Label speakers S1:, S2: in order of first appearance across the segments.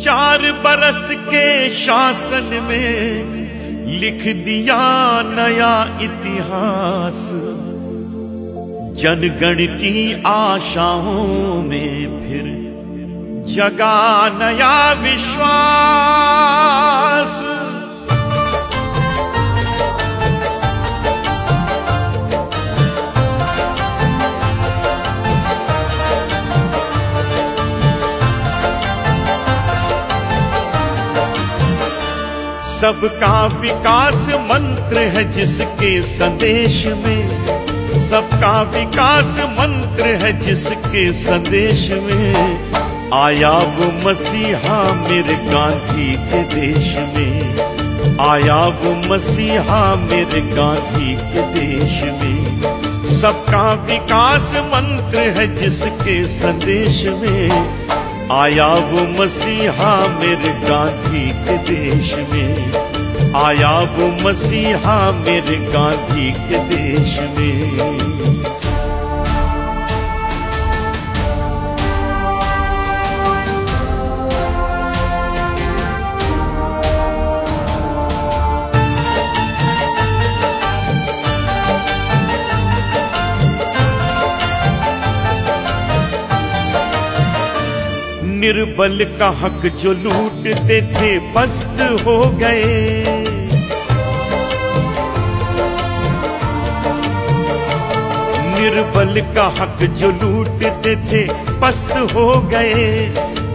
S1: 4 बरस के शासन में लिख दिया नया इतिहास, जनगण की आशाओं में फिर जगा नया विश्वास। सबका विकास मंत्र है जिसके संदेश में, सबका विकास मंत्र है जिसके संदेश में आया वो मसीहा मेरे गांधी के देश में, आया वो मसीहा मेरे गांधी के देश में। सबका विकास मंत्र है जिसके संदेश में आया वो मसीहा मेरे गांधी के देश में, आया वो मसीहा मेरे गांधी के देश में। निर्बल का हक जो लूटते थे पस्त हो गए, निर्बल का हक जो लूटते थे पस्त हो गए,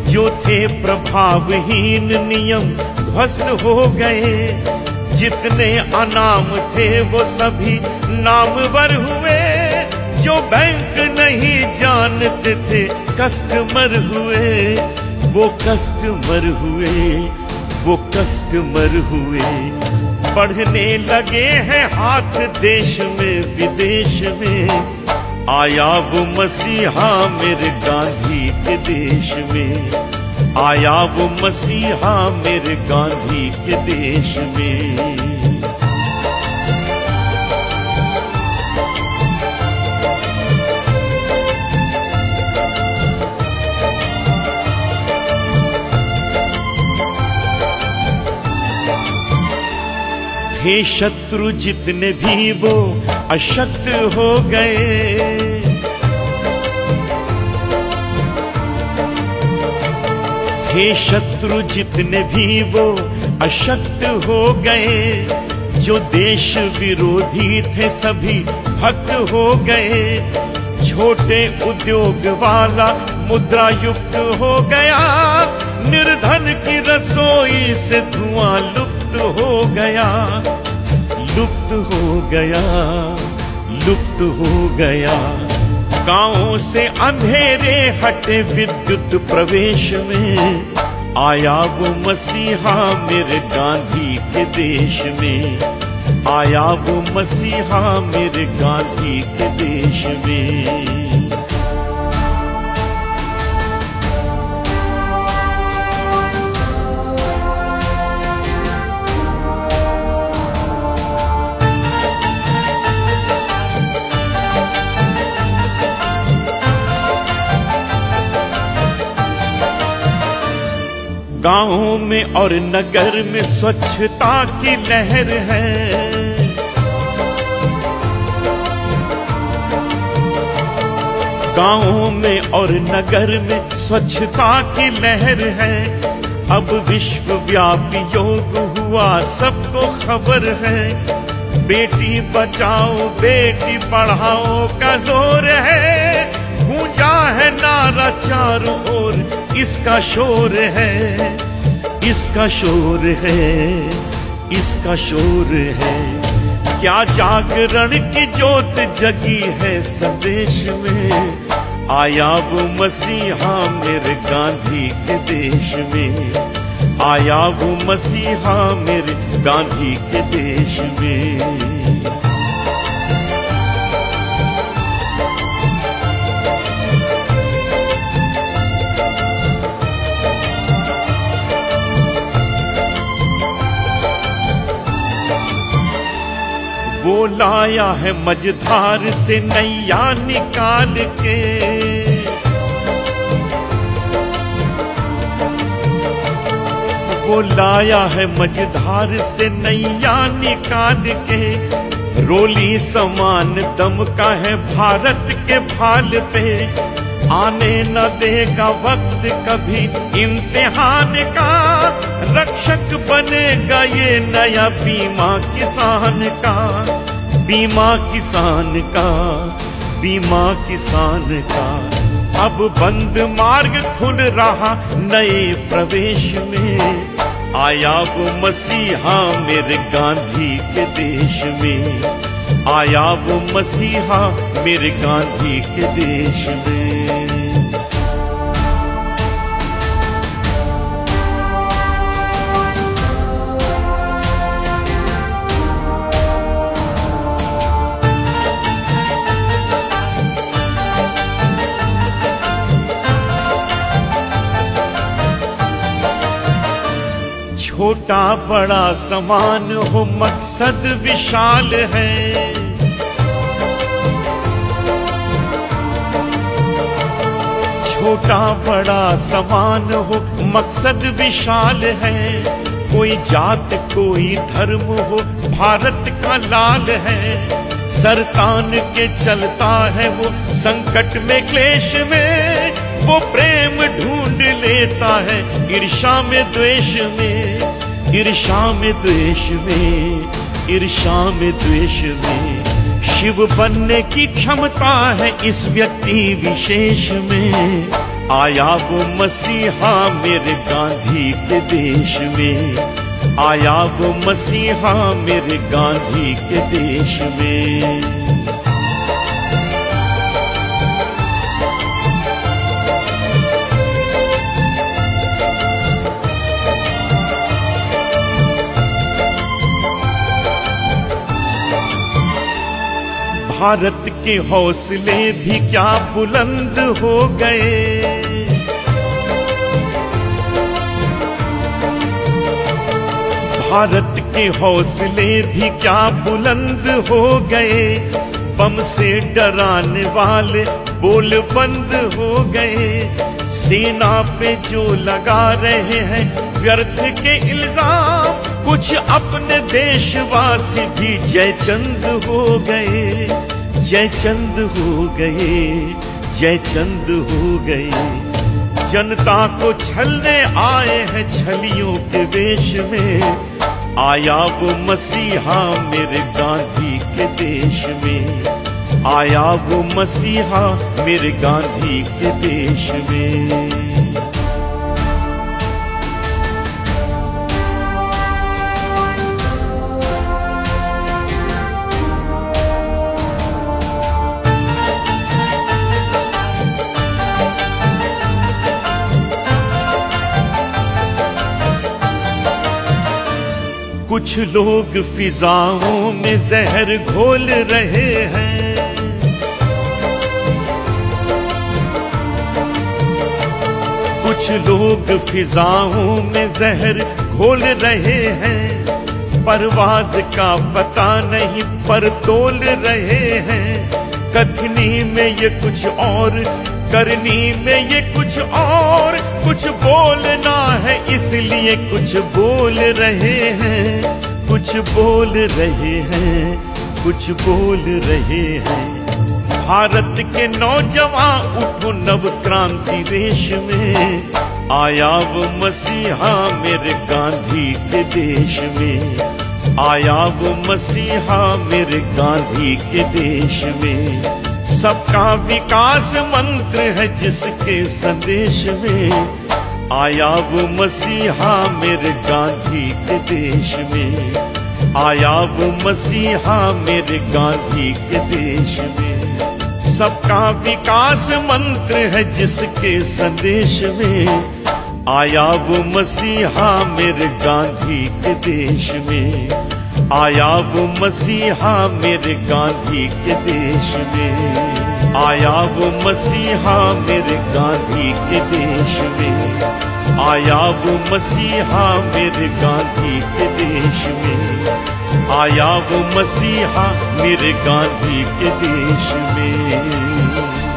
S1: जो थे प्रभावहीन नियम ध्वस्त हो गए, जितने अनाम थे वो सभी नामवर हुए, जो बैंक नहीं जानते थे कस्टमर हुए, वो कस्टमर हुए, वो कस्टमर हुए। बढ़ने लगे हैं हाथ देश में विदेश में आया वो मसीहा मेरे गांधी के देश में, आया वो मसीहा मेरे गांधी के देश में। थे शत्रु जितने भी वो अशक्त हो गए, थे शत्रु जितने भी वो अशक्त हो गए, जो देश विरोधी थे सभी भक्त हो गए, छोटे उद्योग वाला मुद्रा युक्त हो गया, निर्धन की रसोई से धुआं लुप्त हो गया, लुप्त हो गया, लुप्त हो गया। गांवों से अंधेरे हटे विद्युत प्रवेश में आया वो मसीहा मेरे गांधी के देश में, आया वो मसीहा मेरे गांधी के देश में। गांवों में और नगर में स्वच्छता की लहर है, गांवों में और नगर में स्वच्छता की लहर है। अब विश्वव्यापी योग हुआ सबको खबर है, बेटी बचाओ बेटी पढ़ाओ का जोर है, गूंजा है नारा चारों ओर इसका शोर है, इसका शोर है, इसका शोर है। क्या जागरण की ज्योत जगी है संदेश में आया वो मसीहा मेरे गांधी के देश में, आया वो मसीहा मेरे गांधी के देश में। वो लाया है मझधार से नैया निकाल के, वो लाया है मझधार से नैया निकाल के, रोली समान दम का है भारत के भाल पे। आने न देगा वक्त कभी इम्तिहान का, रक्षक बनेगा ये नया बीमा किसान का, बीमा किसान का, बीमा किसान का। अब बंद मार्ग खुल रहा नए प्रवेश में, आया वो मसीहा मेरे गांधी के देश में, आया वो मसीहा मेरे गांधी के देश में। छोटा बड़ा समान हो मकसद विशाल है, छोटा बड़ा समान हो मकसद विशाल है। कोई जात कोई धर्म हो भारत का लाल है, सरतान के चलता है वो संकट में क्लेश में, वो प्रेम ढूंढ लेता है ईर्ष्या में द्वेष में, ईर्ष्या में द्वेष में, ईर्ष्या में द्वेष में। शिव बनने की क्षमता है इस व्यक्ति विशेष में, आया वो मसीहा मेरे गांधी के देश में, आया वो मसीहा मेरे गांधी के देश में। भारत के हौसले भी क्या बुलंद हो गए, भारत के हौसले भी क्या बुलंद हो गए। बम से डराने वाले बोल बंद हो गए, सेना पे जो लगा रहे हैं व्यर्थ के इल्जाम, कुछ अपने देशवासी भी जयचंद हो गए, जयचंद हो गए, जयचंद हो गए। जनता को छलने आए हैं छलियों के वेश में, आया वो मसीहा मेरे गांधी के देश में, आया वो मसीहा मेरे गांधी के देश में। कुछ लोग फिजाओं में जहर घोल रहे हैं, कुछ लोग फिजाओं में जहर घोल रहे हैं। परवाज का पता नहीं पर तोल रहे हैं, कथनी में ये कुछ और करनी में ये कुछ और, कुछ बोलना है इसलिए कुछ बोल रहे हैं, कुछ बोल रहे हैं, कुछ बोल रहे हैं। भारत के नौजवान उठो नव क्रांति वेश में, आया वो मसीहा मेरे गांधी के देश में, आया वो मसीहा मेरे गांधी के देश में। सबका विकास मंत्र है जिसके संदेश में, आया वो मसीहा मेरे गांधी के देश में, आया वो मसीहा मेरे गांधी के देश में। सबका विकास मंत्र है जिसके संदेश में, आया वो मसीहा मेरे गांधी के देश में, आया वो मसीहा मेरे गांधी के देश में, आया वो मसीहा मेरे गांधी के देश में, आया वो मसीहा मेरे गांधी के देश में, आया वो मसीहा मेरे गांधी के देश में।